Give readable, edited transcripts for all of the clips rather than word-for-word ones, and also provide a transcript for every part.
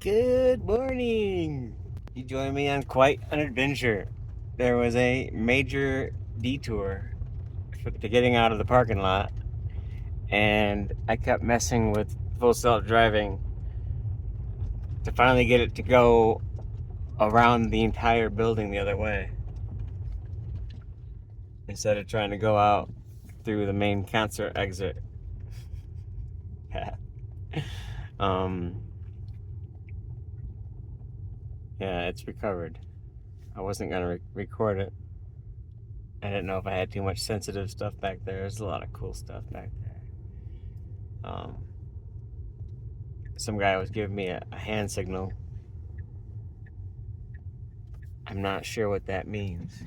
Good morning! You joined me on quite an adventure. There was a major detour to getting out of the parking lot, and I kept messing with full self-driving to finally get it to go around the entire building the other way instead of trying to go out through the main concert exit. um, yeah, it's recovered. I wasn't gonna record it. I didn't know if I had too much sensitive stuff back there. There's a lot of cool stuff back there. Some guy was giving me a hand signal. I'm not sure what that means.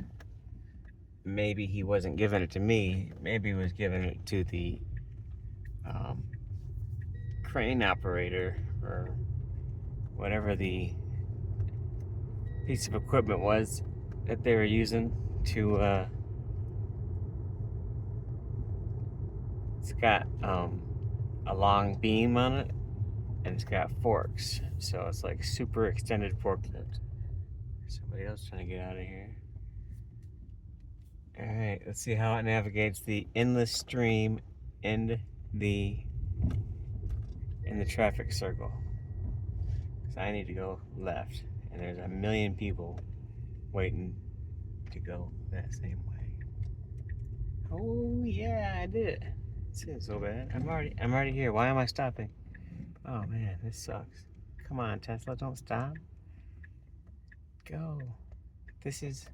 Maybe he wasn't giving it to me. Maybe he was giving it to the crane operator or whatever the piece of equipment was that they were using to. It's got a long beam on it, and it's got forks, so it's like super extended forklift. Somebody else trying to get out of here. All right, let's see how it navigates the endless stream in the traffic circle. Because I need to go left, and there's a million people waiting to go that same way. Oh yeah, I did it. This isn't so bad. I'm already here. Why am I stopping? Oh man, this sucks. Come on, Tesla, don't stop. Go. This is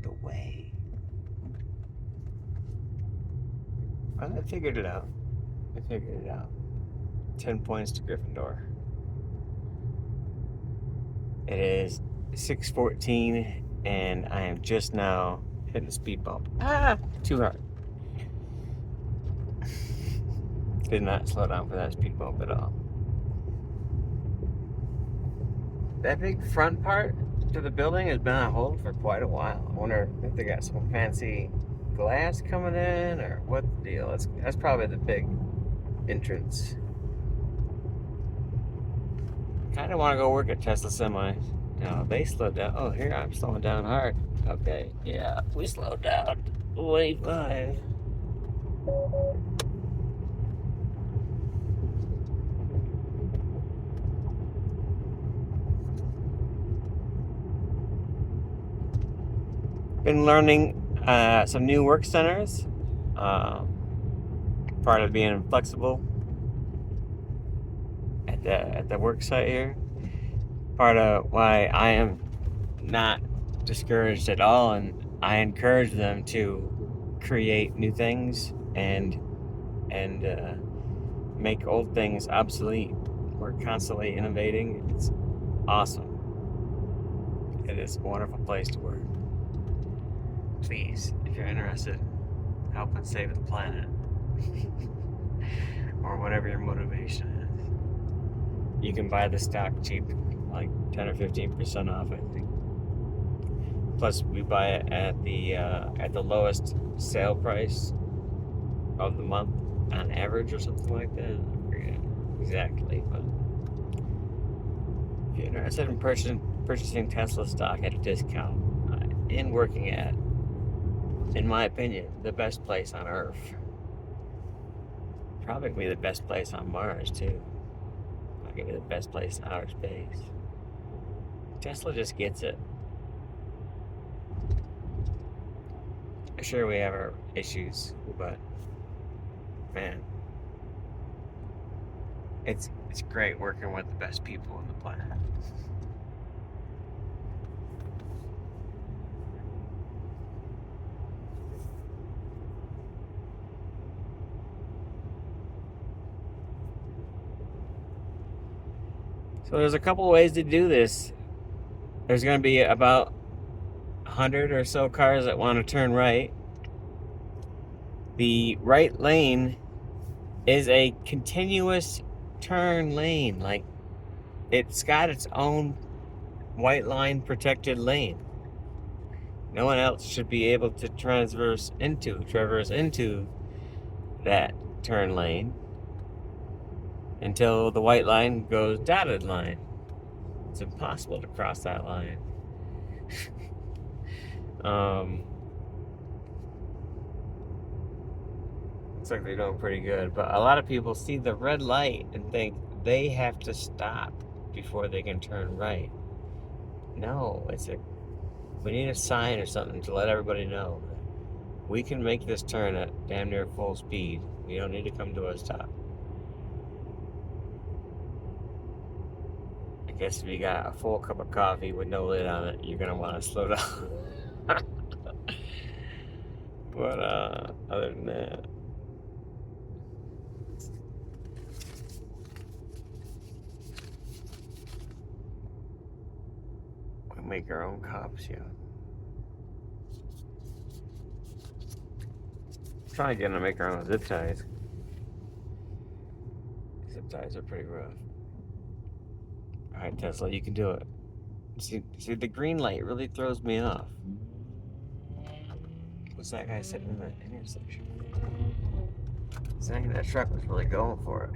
the way. I figured it out. 10 points to Gryffindor. It is 6:14, and I am just now hitting the speed bump. Too hard. Did not slow down for that speed bump at all. That big front part to the building has been on hold for quite a while. I wonder if they got some fancy glass coming in or what the deal. That's probably the big entrance. Kind of want to go work at Tesla semis. No, they slowed down. Oh, here I'm slowing down hard. Okay, yeah, we slowed down. 25. Been learning some new work centers. Part of being flexible at the work site here. Part of why I am not discouraged at all, and I encourage them to create new things and make old things obsolete. We're constantly innovating. It's awesome. It is a wonderful place to work. Please, if you're interested, help and save the planet. Or whatever your motivation is. You can buy the stock cheap, like 10 or 15% off, I think. Plus, we buy it at the lowest sale price of the month on average, or something like that. I forget exactly, but if you're interested in purchasing Tesla stock at a discount and working at, in my opinion, the best place on Earth. Probably the best place on Mars, too. Probably the best place in outer space. Tesla just gets it. Sure, we have our issues, but man, it's great working with the best people on the planet. So there's a couple ways to do this. There's going to be about 100 or so cars that want to turn right. The right lane is a continuous turn lane. Like, it's got its own white line protected lane. No one else should be able to traverse into that turn lane. until the white line goes dotted line. It's impossible to cross that line. Looks like they're doing pretty good, but a lot of people see the red light and think they have to stop before they can turn right. No, we need a sign or something to let everybody know that we can make this turn at damn near full speed. We don't need to come to a stop. I guess if you got a full cup of coffee with no lid on it, you're gonna want to slow down. But other than that, we make our own cups, yeah. Trying to get them to make our own zip ties. Zip ties are pretty rough. Alright, Tesla, you can do it. See, the green light really throws me off. What's that guy sitting in the intersection? Saying that truck was really going for it.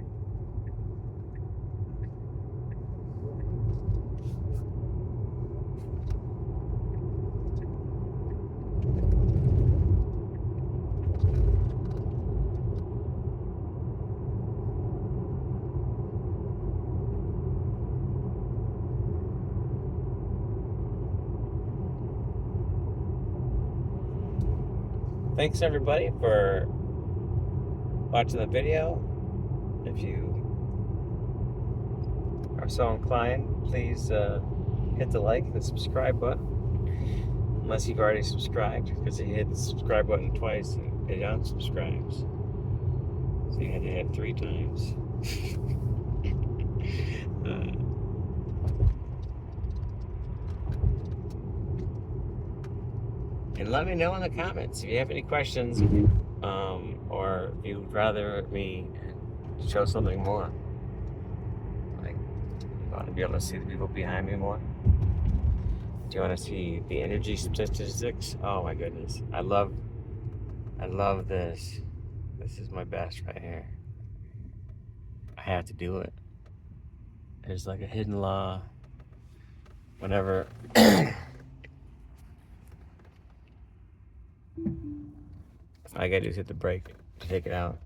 Thanks everybody for watching the video. If you are so inclined, please hit the like and the subscribe button. Unless you've already subscribed, because you hit the subscribe button twice and it unsubscribes. So you had to hit 3 times. And let me know in the comments if you have any questions, or if you'd rather me show something more. Like, you want to be able to see the people behind me more? Do you want to see the energy statistics? Oh my goodness, I love this. This is my best right here. I have to do it. There's like a hidden law. Whenever all I gotta do is hit the brake to take it out.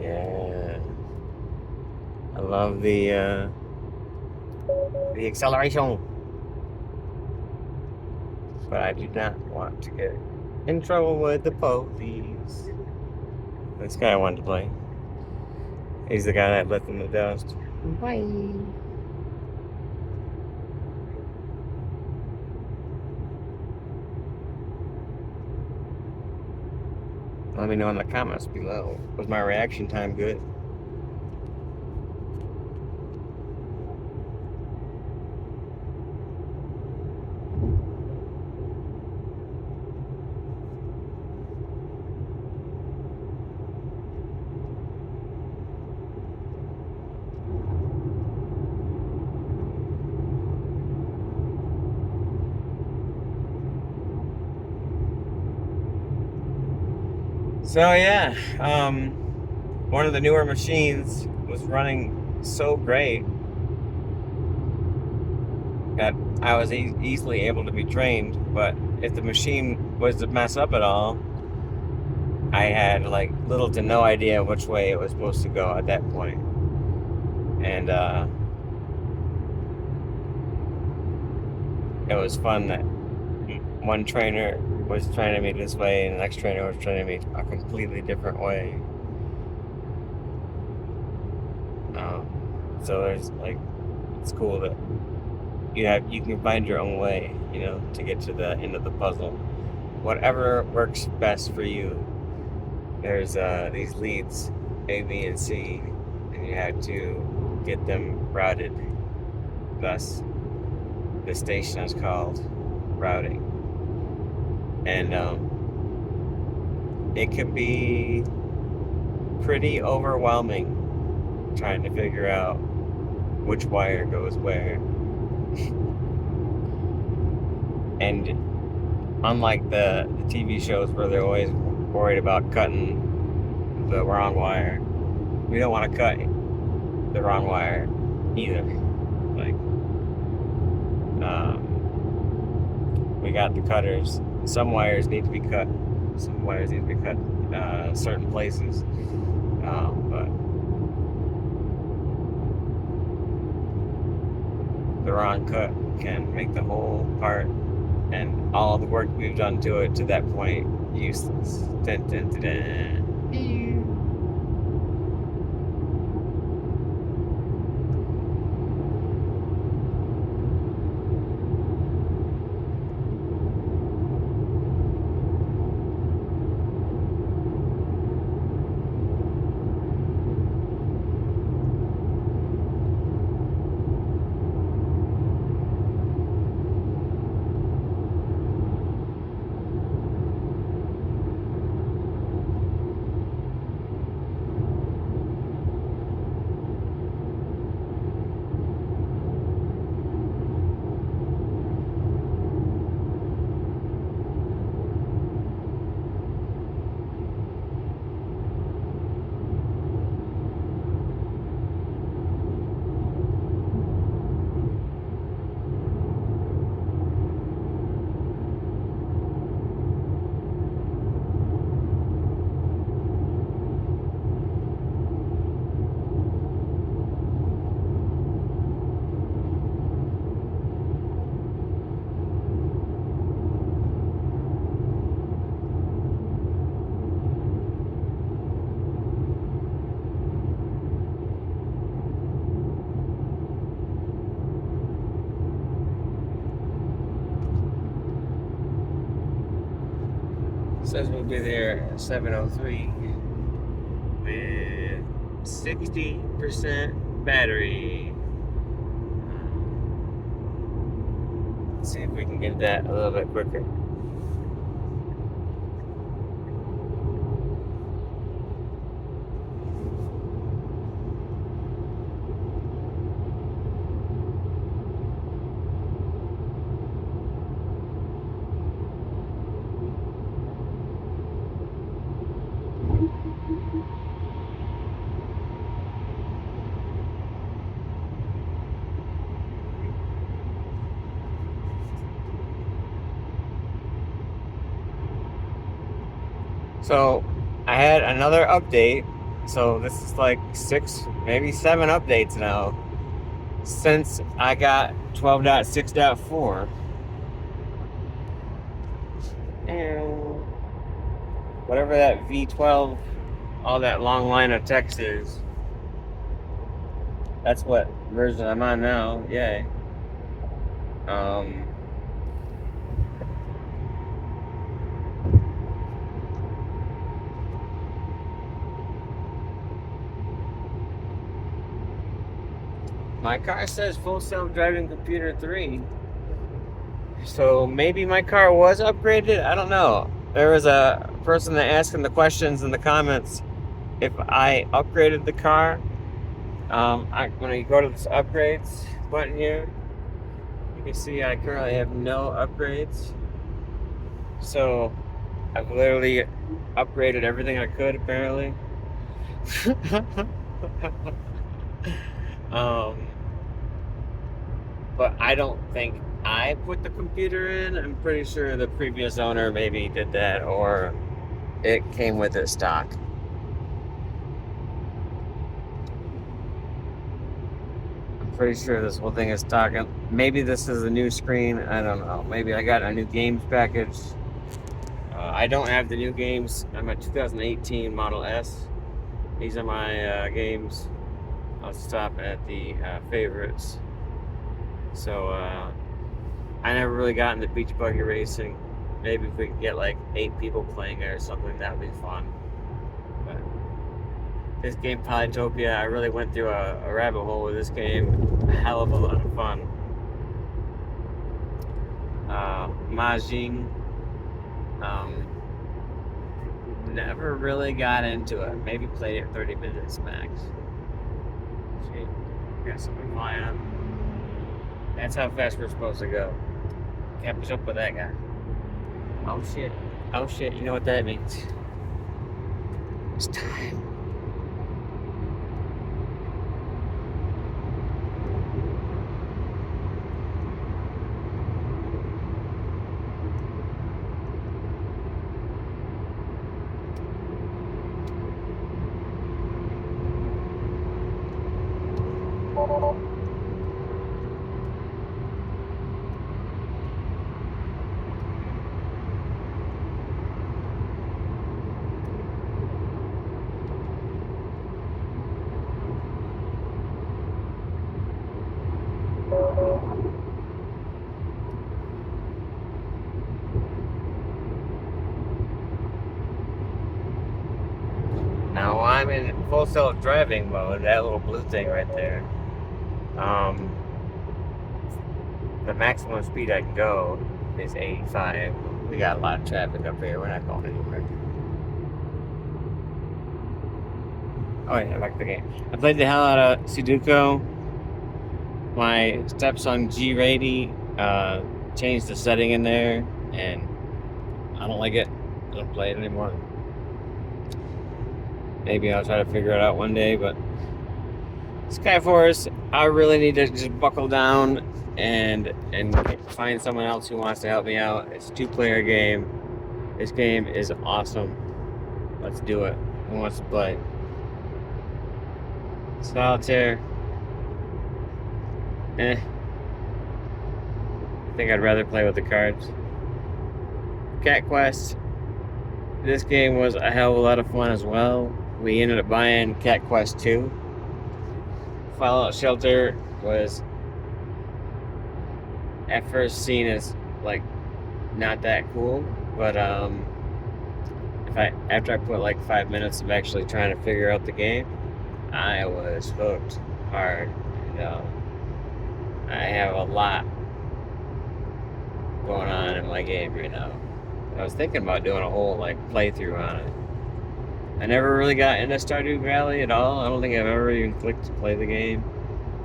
Yeah, I love the acceleration, but I do not want to get in trouble with the police. This guy I wanted to play. He's the guy that left in the dust. Bye. Let me know in the comments below. Was my reaction time good? So yeah, one of the newer machines was running so great that I was easily able to be trained, but if the machine was to mess up at all, I had like little to no idea which way it was supposed to go at that point. And it was fun that one trainer was training me this way and the next trainer was training me a completely different way. So there's like, it's cool that you can find your own way, you know, to get to the end of the puzzle. Whatever works best for you. There's these leads, A, B, and C, and you have to get them routed. Thus, the station is called routing. And it could be pretty overwhelming trying to figure out which wire goes where. And unlike the TV shows where they're always worried about cutting the wrong wire, we don't want to cut the wrong wire either. Like, we got the cutters. Some wires need to be cut. Some wires need to be cut certain places. But the wrong cut can make the whole part and all the work we've done to it to that point useless. Dun, dun, dun, dun. Says we'll be there at 7:03 with 60% battery. Let's see if we can get that a little bit quicker. So I had another update. So this is like 6, maybe 7 updates now since I got 12.6.4. And whatever that V12, all that long line of text is, that's what version I'm on now. Yay. My car says full self-driving computer 3. So maybe my car was upgraded? I don't know. There was a person that asked in the questions in the comments if I upgraded the car. When you go to this upgrades button here, you can see I currently have no upgrades. So I've literally upgraded everything I could, apparently. But I don't think I put the computer in. I'm pretty sure the previous owner maybe did that, or it came with it stock. I'm pretty sure this whole thing is stock. Maybe this is a new screen. I don't know. Maybe I got a new games package. I don't have the new games. I'm a 2018 Model S. These are my games. I'll stop at the favorites. So I never really got into beach buggy racing. Maybe if we could get like 8 people playing it or something, that would be fun. But this game, Polytopia, I really went through a rabbit hole with this game. A hell of a lot of fun. Mahjong. never really got into it. Maybe played it 30 minutes max. Shit. Got something flying up. That's how fast we're supposed to go. Can't push up with that guy. Oh shit. Oh shit, you know what that means. It's time. Now I'm in full self-driving mode, that little blue thing right there. The maximum speed I can go is 85. We got a lot of traffic up here, we're not going anywhere. Oh yeah, I like the game. I played the hell out of Sudoku. My stepson G-Rady changed the setting in there, and I don't like it. I don't play it anymore. Maybe I'll try to figure it out one day, but Skyforce, I really need to just buckle down and find someone else who wants to help me out. It's a 2-player game. This game is awesome. Let's do it. Who wants to play? Solitaire. I think I'd rather play with the cards. Cat Quest. This game was a hell of a lot of fun as well. We ended up buying Cat Quest 2. Fallout Shelter was at first seen as like not that cool, but after I put like 5 minutes of actually trying to figure out the game, I was hooked hard. I have a lot going on in my game right now. I was thinking about doing a whole like playthrough on it. I never really got into Stardew Valley at all. I don't think I've ever even clicked to play the game.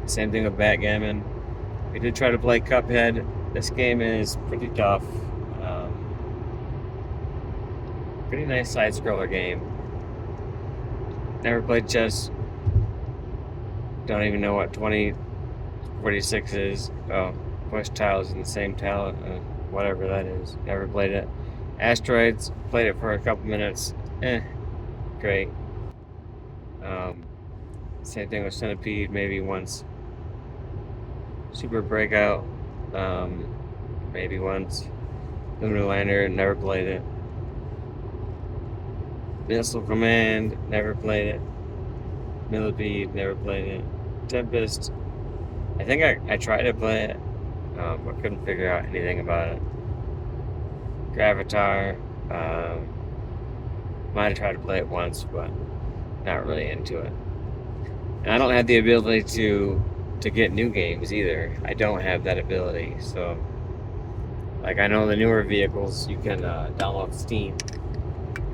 Same thing with Backgammon. We did try to play Cuphead. This game is pretty tough. Pretty nice side-scroller game. Never played chess. Don't even know what 2046 is. Oh, push tiles in the same tile. Whatever that is. Never played it. Asteroids. Played it for a couple minutes. Great. Same thing with Centipede, maybe once. Super Breakout, maybe once. Lunar Lander, never played it. Missile Command, never played it. Millipede, never played it. Tempest, I think I tried to play it, but couldn't figure out anything about it. Gravatar, might have tried to play it once, but not really into it. And I don't have the ability to get new games either. I don't have that ability, so like I know the newer vehicles you can download Steam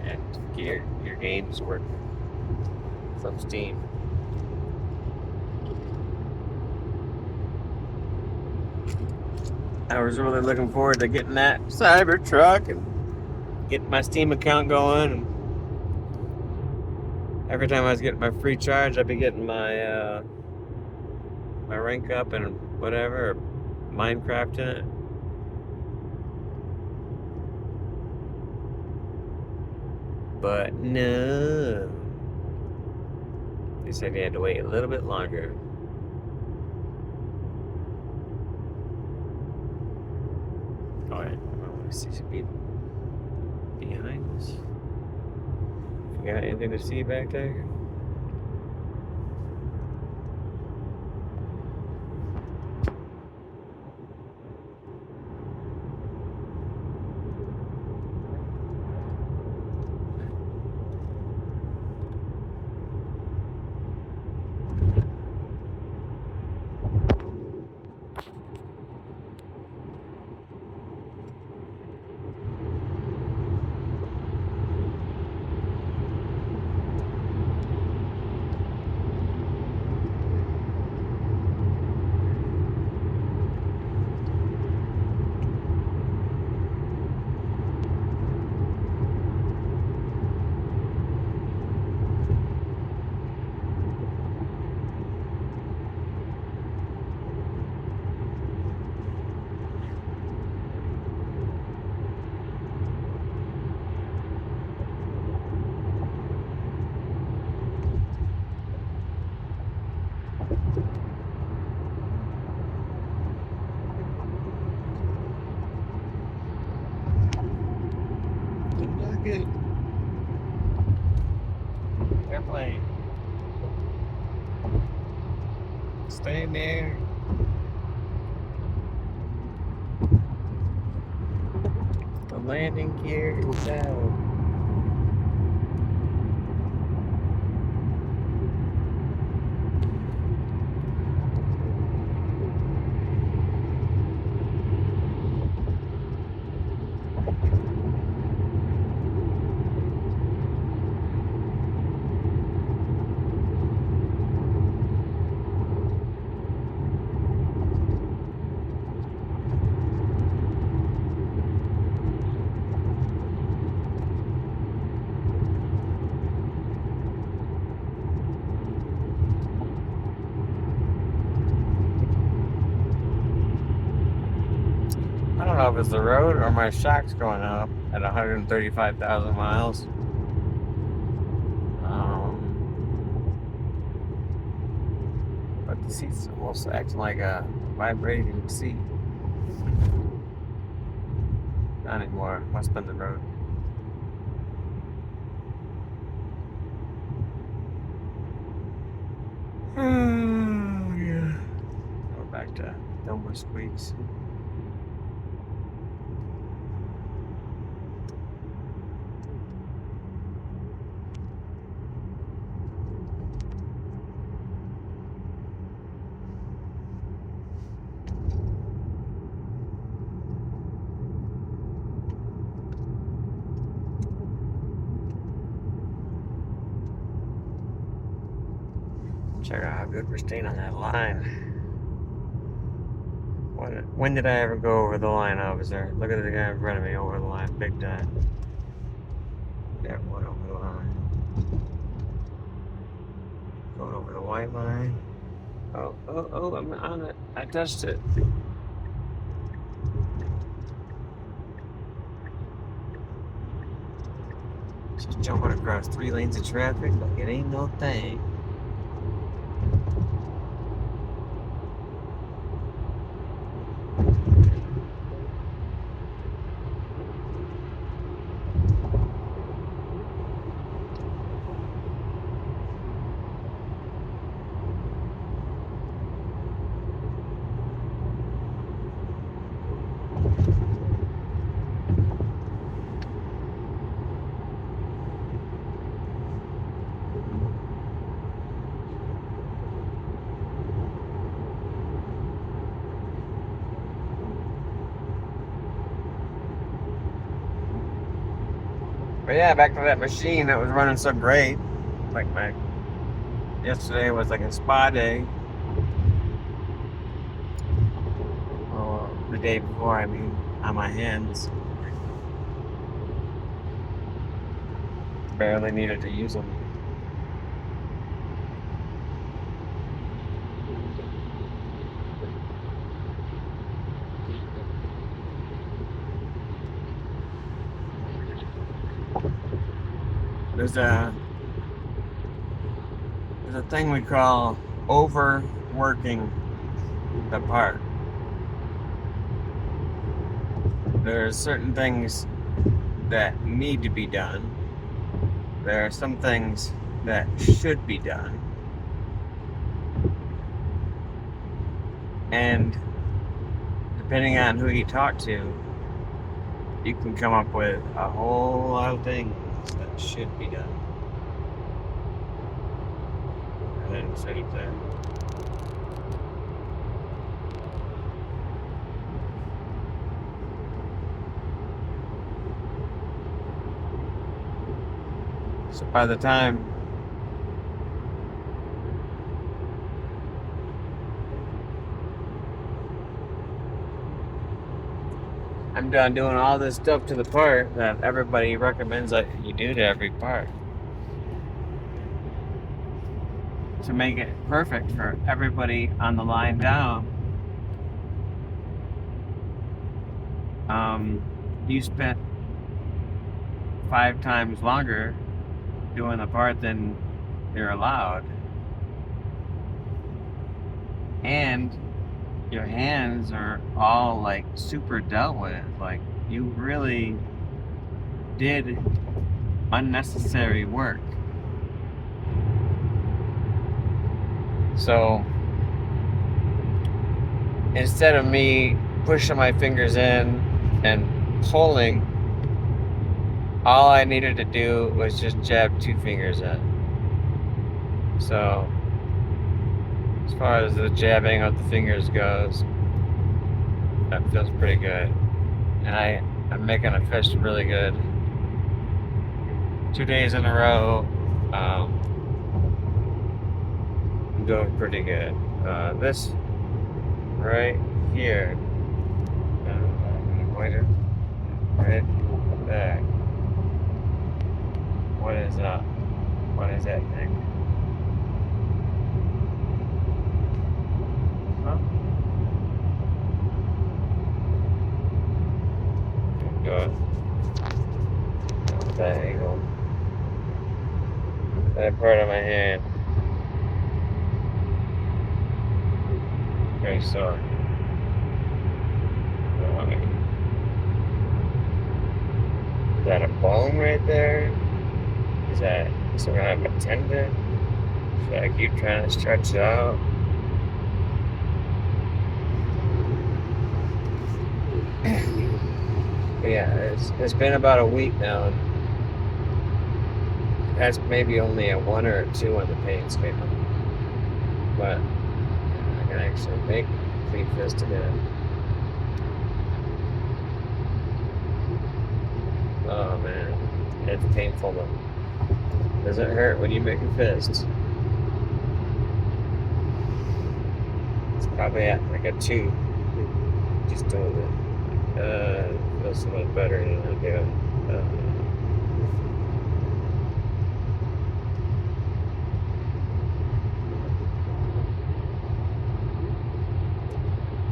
and get your games work from Steam. I was really looking forward to getting that Cybertruck and getting my Steam account going. And every time I was getting my free charge, I'd be getting my my rank up and whatever, or Minecraft in it. But no. They said you had to wait a little bit longer. Alright, I want to see some people behind us. You got anything to see back there? stay there. The landing gear is out. I don't know if it's the road or my shock's going up at 135,000 miles. But the seat's almost acting like a vibrating seat. Not anymore. Must have been the road. Oh, yeah. Go back to no more squeaks. Check out how good we're staying on that line. When did I ever go over the line, officer? Look at the guy in front of me over the line, big time. That one over the line. Going over the white line. Oh, I'm on it. I touched it. Just jumping across 3 lanes of traffic like it ain't no thing. But yeah, back to that machine that was running so great. Like yesterday was like a spa day. Oh, the day before, I mean, on my hands. Barely needed to use them. There's a thing we call overworking the part. There are certain things that need to be done. There are some things that should be done. And depending on who you talk to, you can come up with a whole lot of things that should be done. And then say that. So by the time I'm done doing all this stuff to the part that everybody recommends that you do to every part to make it perfect for everybody on the line down, you spent 5 times longer doing the part than you're allowed. And your hands are all like super dealt with. Like you really did unnecessary work. So instead of me pushing my fingers in and pulling, all I needed to do was just jab 2 fingers in. So, as far as the jabbing of the fingers goes, that feels pretty good. And I'm making a fish really good. 2 days in a row, I'm doing pretty good. This right here, pointer, right there. What is that? What is that thing? Huh? Good. That angle. That part of my hand. Okay, so. Is that a bone right there? Is that some kind of a tendon? Should I keep trying to stretch it out? But yeah, it's been about a week now. That's maybe only a 1 or a 2 on the pains came up. But I can actually make clean fist again. Oh man, it's painful though. Does it hurt when you make a fist? It's probably at like a 2. Just doing it. Feels so much better than I do.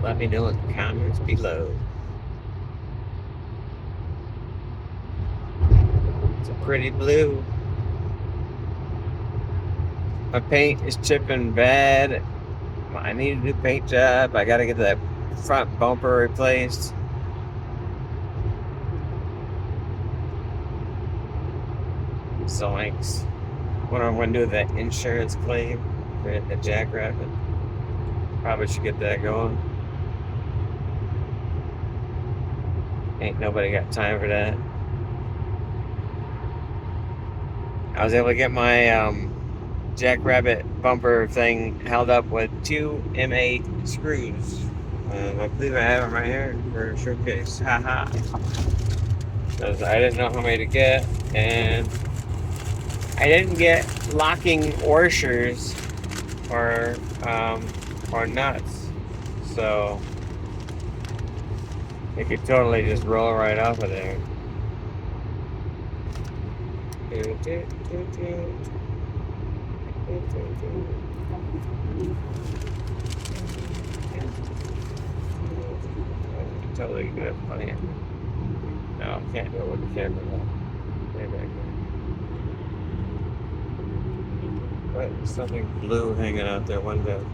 Let me know in the comments below. It's a pretty blue. My paint is chipping bad. I need a new paint job. I gotta get that front bumper replaced. Zoinks. What I'm gonna do with that insurance claim for the Jackrabbit. Probably should get that going. Ain't nobody got time for that. I was able to get my Jackrabbit bumper thing held up with 2 M8 screws. I believe I have them right here for a showcase. Haha. Because I didn't know how many to get, and I didn't get locking washers or nuts, so it could totally just roll right off of there. Totally good plan. No, I can't do it with the camera though. Maybe I can. What? There's something blue hanging out there window.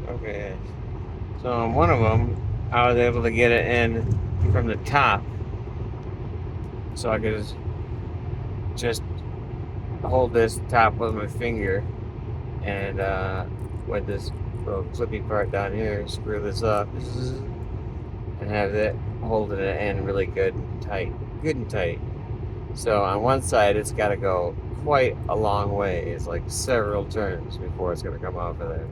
Okay. So on one of them, I was able to get it in from the top, so I could just hold this top with my finger, and with this little clippy part down here, screw this up, and have it holding it in really good and tight. So on one side, it's got to go quite a long way. It's like several turns before it's going to come off of there.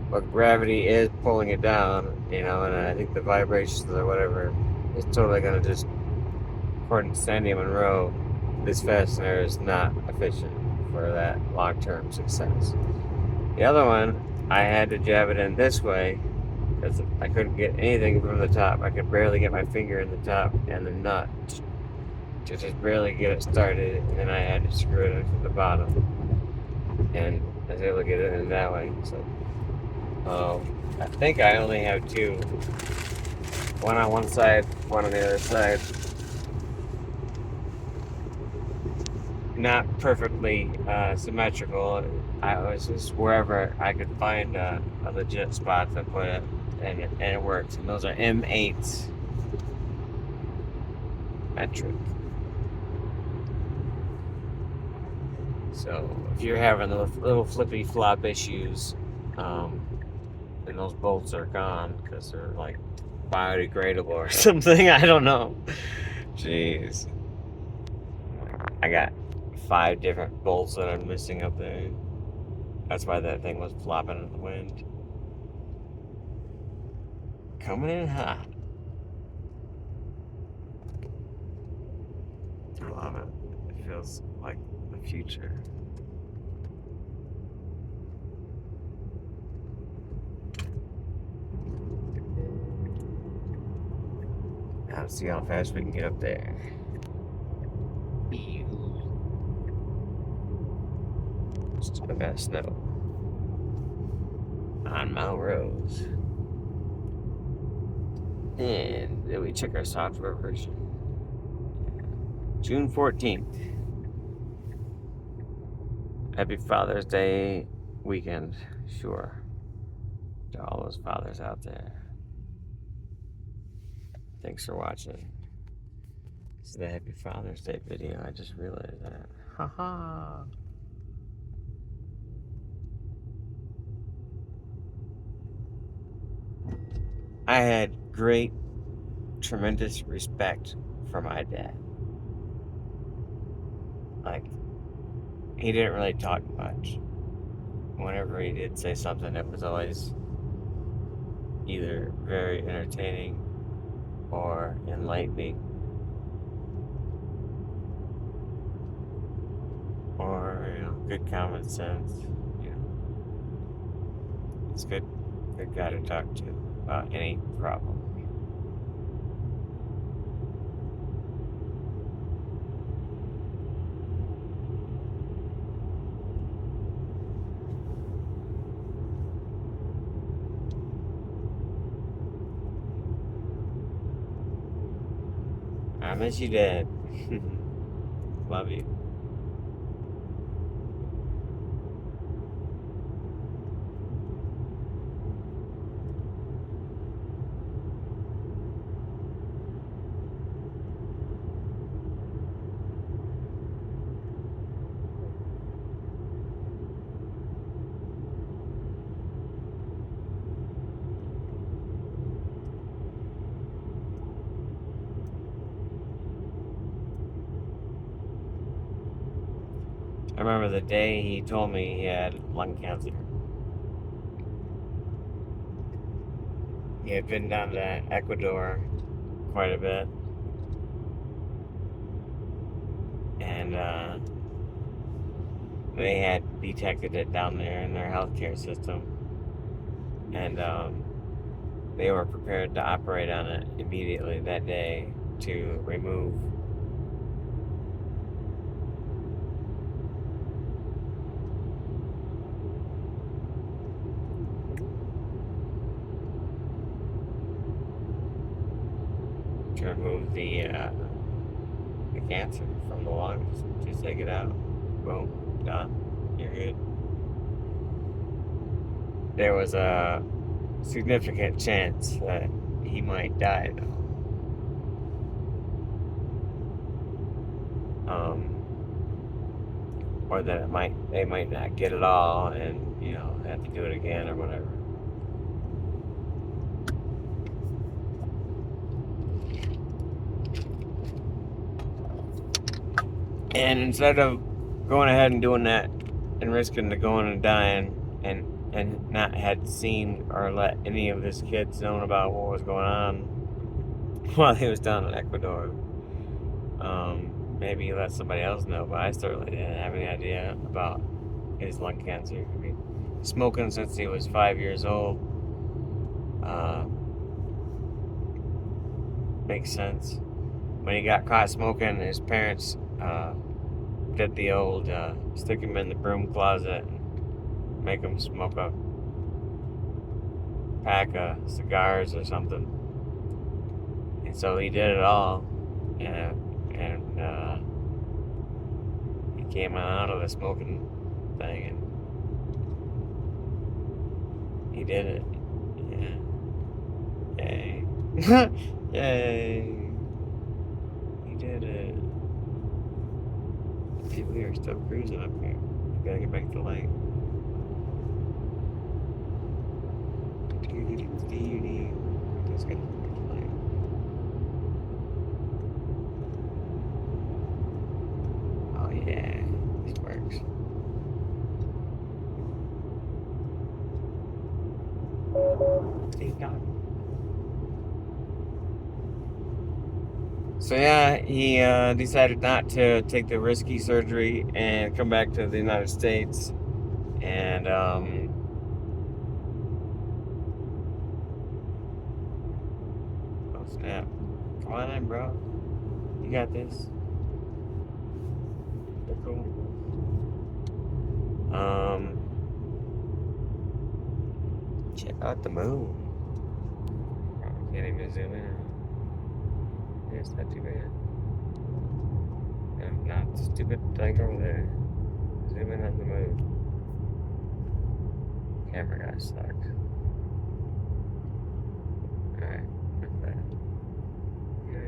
But gravity is pulling it down, and I think the vibrations or whatever is totally going to just, according to Sandy Monroe, this fastener is not efficient for that long-term success. The other one, I had to jab it in this way because I couldn't get anything from the top. I could barely get my finger in the top and the nut to just barely get it started, and then I had to screw it in from the bottom, and I was able to get it in that way. So I think I only have 2. One on one side, one on the other side. not perfectly symmetrical. I was just wherever I could find a legit spot to put it, and it works. And those are M8s metric. So if you're having the little flippy flop issues, and those bolts are gone because they're like biodegradable or something, I don't know. Jeez, I got 5 different bolts that I'm missing up there. That's why that thing was flopping in the wind. Coming in hot. I love it. It feels like the future. Now let's see how fast we can get up there. Still got snow on Mount Rose. And then we check our software version. June 14th. Happy Father's Day weekend. Sure. To all those fathers out there. Thanks for watching. This is the Happy Father's Day video. I just realized that. Haha. I had great, tremendous respect for my dad. Like, he didn't really talk much. Whenever he did say something, it was always either very entertaining or enlightening or, good common sense. It's good guy to talk to about any problem. I miss you, Dad. Love you. I remember the day he told me he had lung cancer. He had been down to Ecuador quite a bit. And they had detected it down there in their healthcare system. And they were prepared to operate on it immediately that day to remove the cancer from the lungs. Just take it out. Boom. Done. You're good. There was a significant chance that he might die, though. Or that they might not get it all and, have to do it again or whatever. And instead of going ahead and doing that and risking to going and dying and not had seen or let any of his kids know about what was going on while he was down in Ecuador, maybe he let somebody else know, but I certainly didn't have any idea about his lung cancer. I mean, smoking since he was 5 years old, makes sense. When he got caught smoking, his parents did the old stick him in the broom closet and make him smoke a pack of cigars or something. And so he did it all, and he came out of the smoking thing, and he did it. Yeah. Yay. Yay. He did it. See, we are still cruising up here. We gotta get back to the light. Let's get back to the light. Oh yeah, this works. Steve Dog. So yeah, he decided not to take the risky surgery and come back to the United States. And oh snap! Come on in, bro. You got this. You're cool. Check out the moon. Can't even zoom in. It's not too bad. No, not the stupid thing over there. Zoom in on the moon. Camera guy sucks. Alright, what's that? Yeah.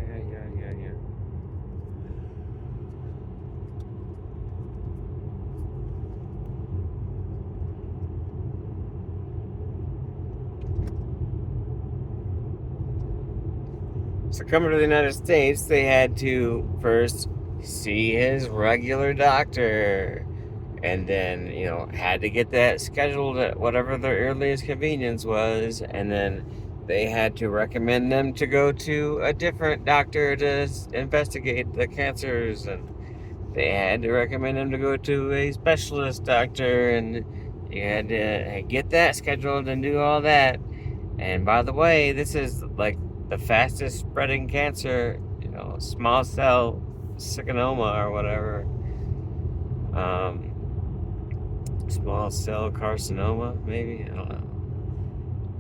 So coming to the United States, they had to first see his regular doctor. And then, had to get that scheduled at whatever their earliest convenience was. And then they had to recommend them to go to a different doctor to investigate the cancers. And they had to recommend them to go to a specialist doctor. And you had to get that scheduled and do all that. And by the way, this is like the fastest spreading cancer, small cell carcinoma or whatever. Small cell carcinoma, maybe? I don't know.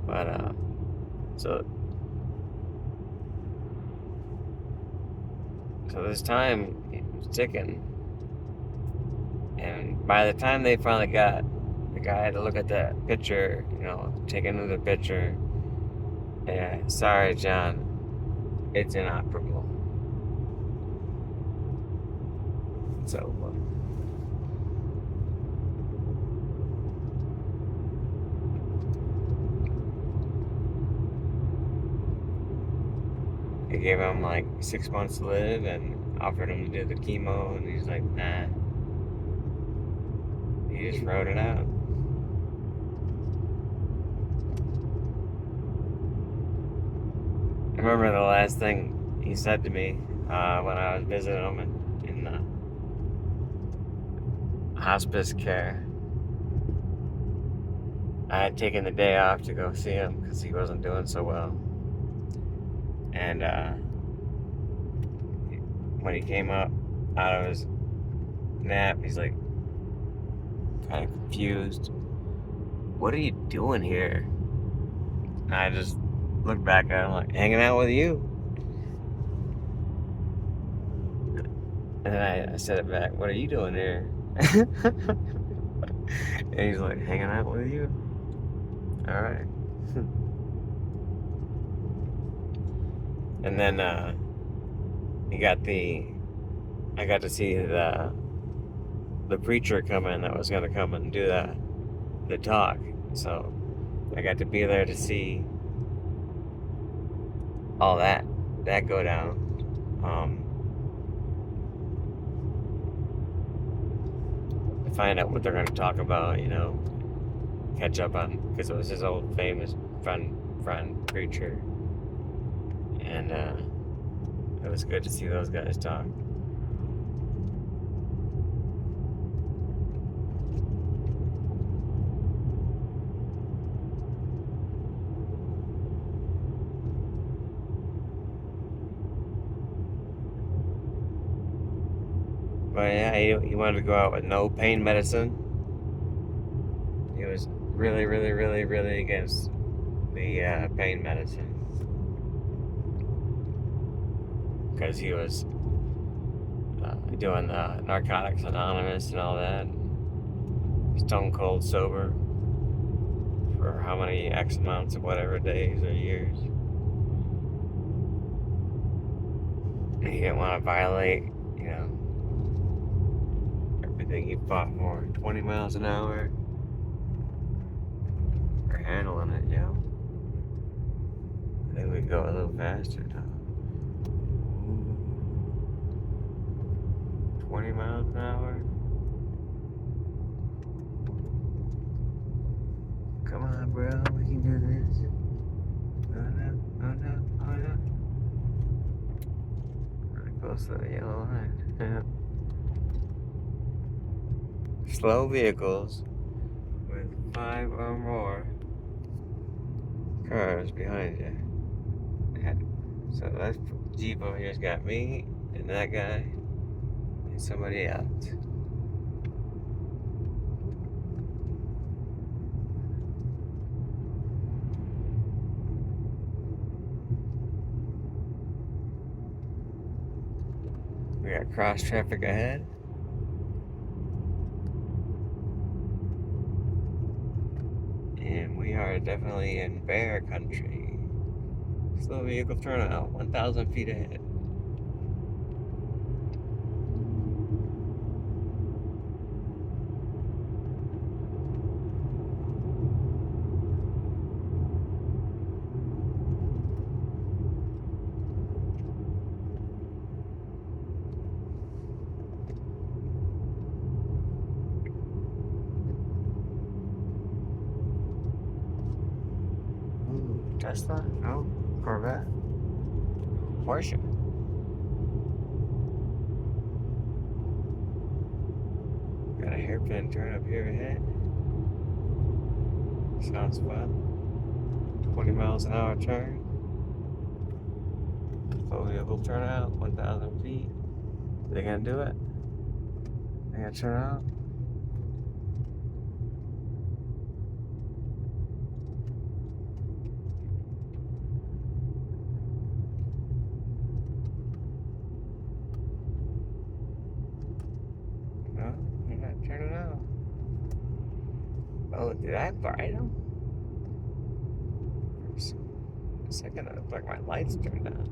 But, so this time it was ticking. And by the time they finally got the guy to look at that picture, take another picture, yeah, sorry, John, it's inoperable. So, they gave him like 6 months to live and offered him to do the chemo, and he's like, nah. He just wrote it out. I remember the last thing he said to me when I was visiting him in hospice care. I had taken the day off to go see him because he wasn't doing so well. And when he came up out of his nap, he's like kind of confused. What are you doing here? And I just looked back at him like, hanging out with you. And then I said it back, what are you doing here? And he's like, hanging out with you? Alright. And then I got to see the preacher come in that was going to come and do the talk. So I got to be there to see all that go down. To find out what they're going to talk about, catch up on, because it was his old famous friend preacher. And it was good to see those guys talk. But yeah, he wanted to go out with no pain medicine. He was really, really, really, really against the pain medicine. Because he was doing Narcotics Anonymous and all that. Stone cold sober for how many X amounts of whatever days or years. And you didn't want to violate, everything you fought for. 20 miles an hour. We're handling it, I think we go a little faster now. 20 miles an hour. Come on, bro. We can do this. Oh no, oh no, oh no. Really close to the yellow line. Slow vehicles with 5 or more cars behind you. So that Jeep over here's got me and that guy and somebody else. We got cross traffic ahead. And we are definitely in bear country. Slow vehicle turnout, 1,000 feet ahead. Tesla? No. Corvette? Porsche? Got a hairpin turn up here ahead. Sounds fun. 20 miles an hour turn. Slow vehicle turnout, 1,000 feet. They gonna do it? They gonna turn out? No, they're not turning out. Oh, did I bite them? For a second, it looked like my lights turned on.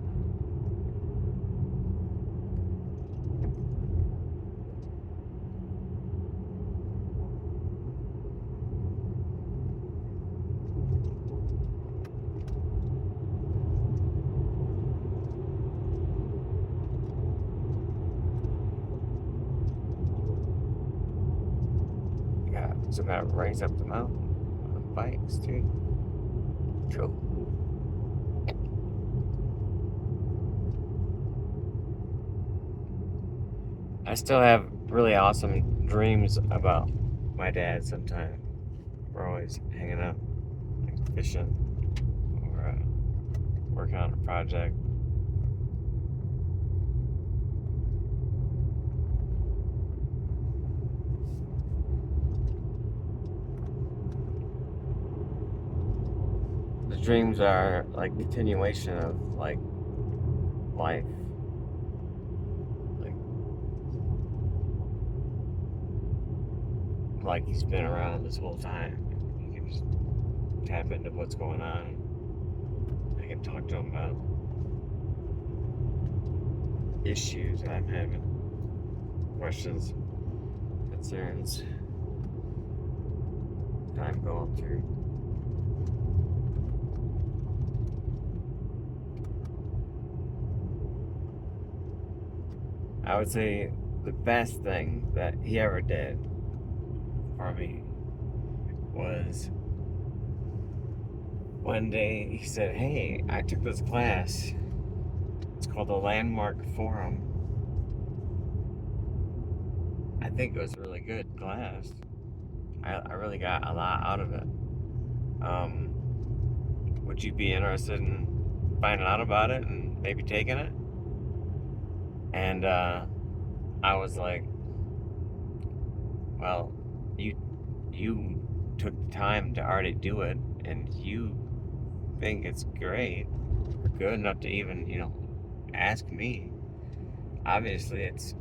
So gotta race up the mountain on bikes too. Cool. I still have really awesome dreams about my dad sometimes. We're always hanging out, like fishing or working on a project. The dreams are like continuation of like life. Like he's been around this whole time. You can just tap into what's going on. I can talk to him about issues that I'm having, questions, concerns that I'm going through. I would say the best thing that he ever did for me was one day he said, "Hey, I took this class. It's called the Landmark Forum. I think it was a really good class. I really got a lot out of it. Would you be interested in finding out about it and maybe taking it?" And I was like, "Well, you took the time to already do it, and you think it's great or good enough to even, ask me. Obviously, it's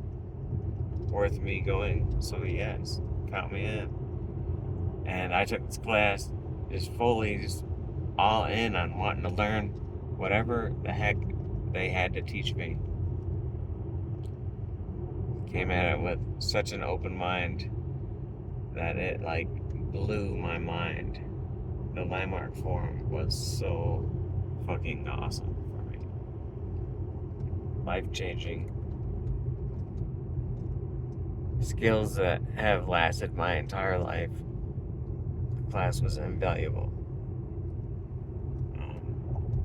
worth me going. So yes, count me in. And I took this class just fully, just all in on wanting to learn whatever the heck they had to teach me. Came at it with such an open mind that it like blew my mind. The Landmark Forum was so fucking awesome for me. Life-changing. Skills that have lasted my entire life. The class was invaluable.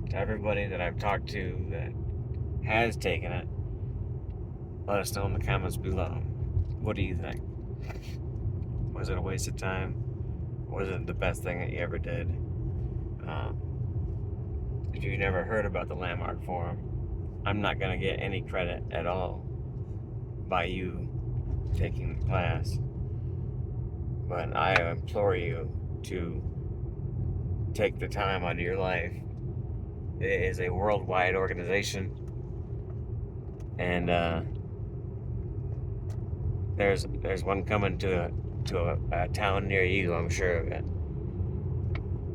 To everybody that I've talked to that has taken it, let us know in the comments below. What do you think? Was it a waste of time? Was it the best thing that you ever did? If you've never heard about the Landmark Forum, I'm not going to get any credit at all by you taking the class. But I implore you to take the time out of your life. It is a worldwide organization. And there's one coming to a town near you, I'm sure of it.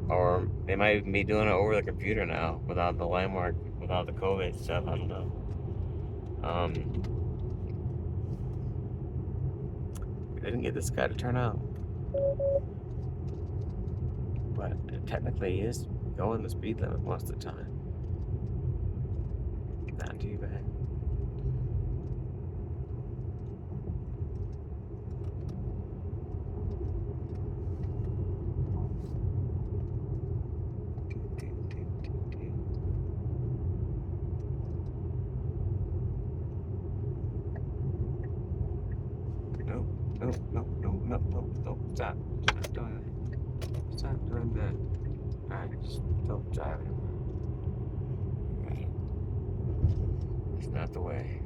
Or they might even be doing it over the computer now, without the landmark, without the COVID stuff. I don't know. I didn't get this guy to turn out, but technically he is going the speed limit most of the time. Not too bad. Nope. Stop doing that. Stop doing that. Alright, just don't drive it. Right. It's not the way.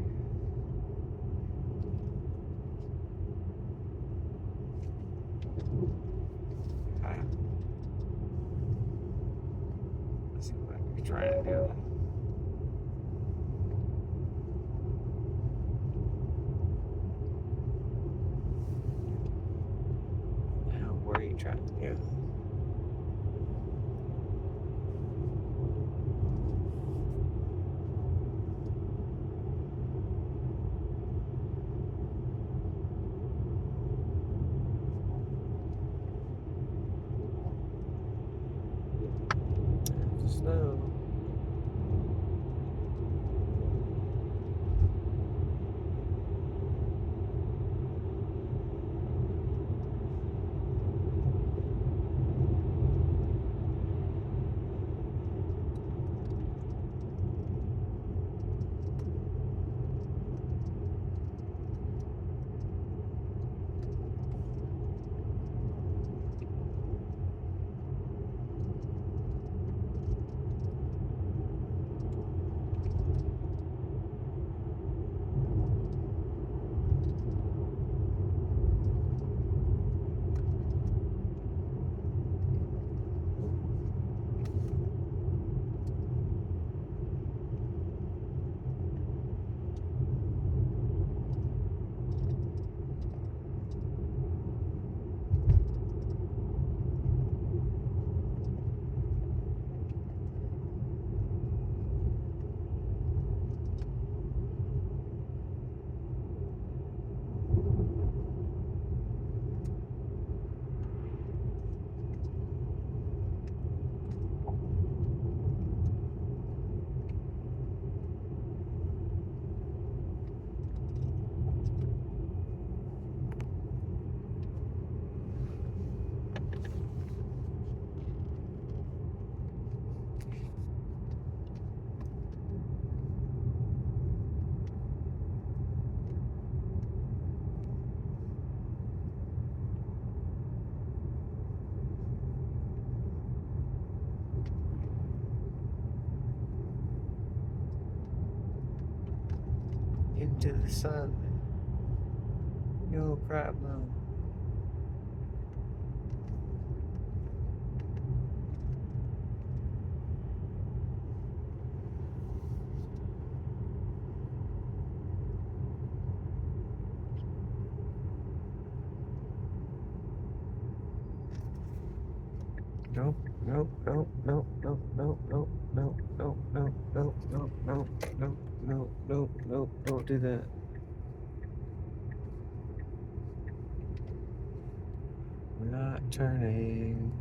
Alright. Let's see what I can try and do. What are you trying to do? Slow. Into the sun. No problem. Nope, nope, nope, nope, nope, nope, nope, nope, nope, nope, nope, nope, nope, nope, nope, nope, don't do that. We're not turning.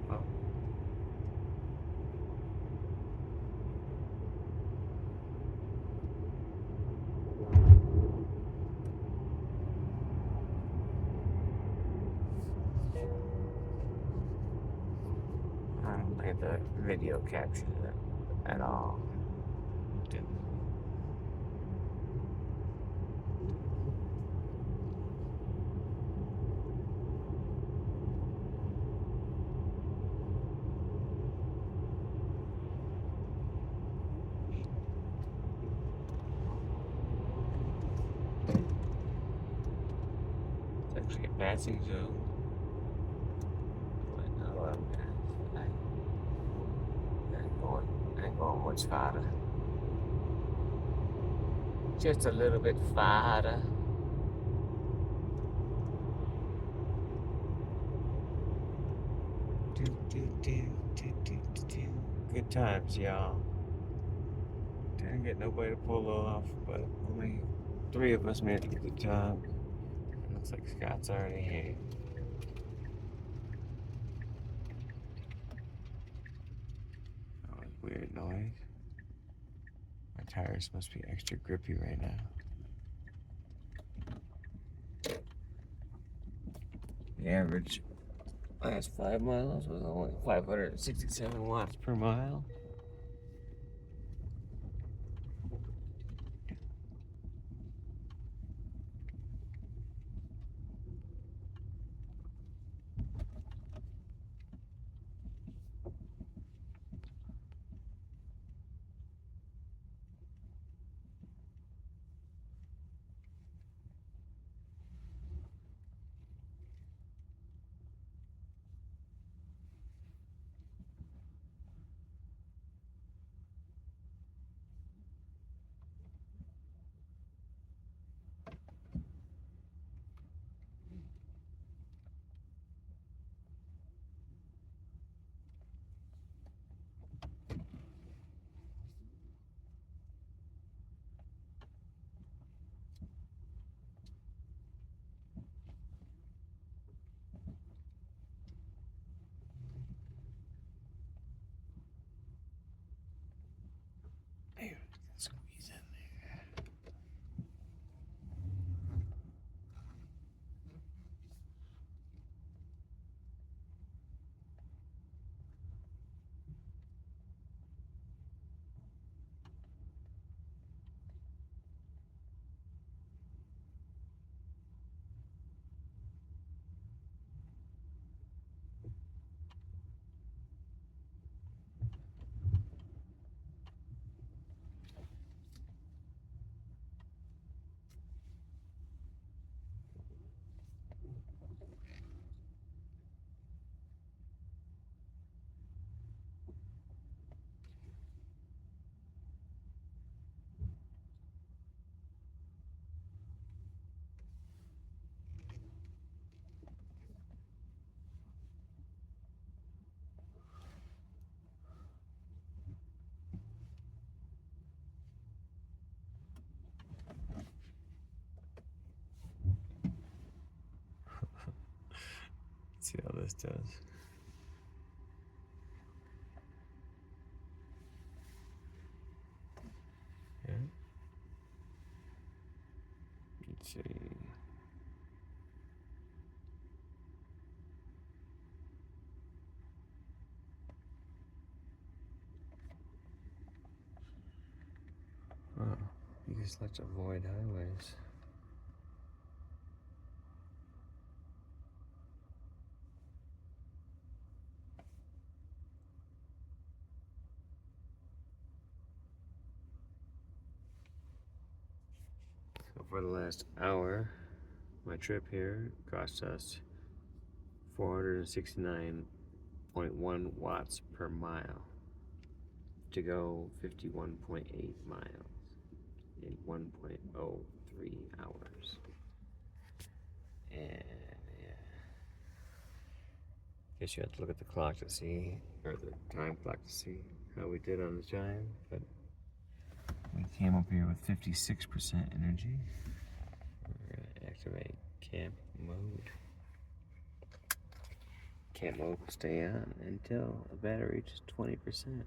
Oh, I don't think the video captures it at all. It's actually a passing zone. But no, I ain't going much farther. Just a little bit farther. Good times, y'all. Didn't get nobody to pull off, but only 3 of us made it to the top. It looks like Scott's already here. That was weird noise. My tires must be extra grippy right now. The average last 5 miles was only 567 watts per mile. There, squeeze in there. Let's see how this does. Yeah. Let's see. Oh, you just like to avoid highways. for the last hour. My trip here cost us 469.1 watts per mile to go 51.8 miles in 1.03 hours. And yeah, guess you have to look at the clock to see, or the time clock to see how we did on the drive, but we came up here with 56% energy. We're gonna activate camp mode. Camp mode will stay on until the battery reaches 20%.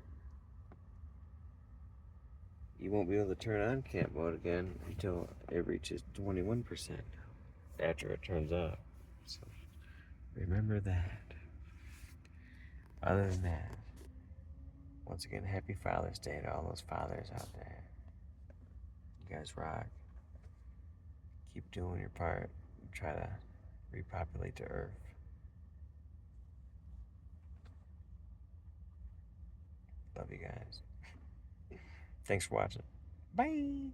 You won't be able to turn on camp mode again until it reaches 21% after it turns off. So remember that. Other than that, once again, happy Father's Day to all those fathers out there. You guys rock. Keep doing your part. Try to repopulate the earth. Love you guys. Thanks for watching. Bye.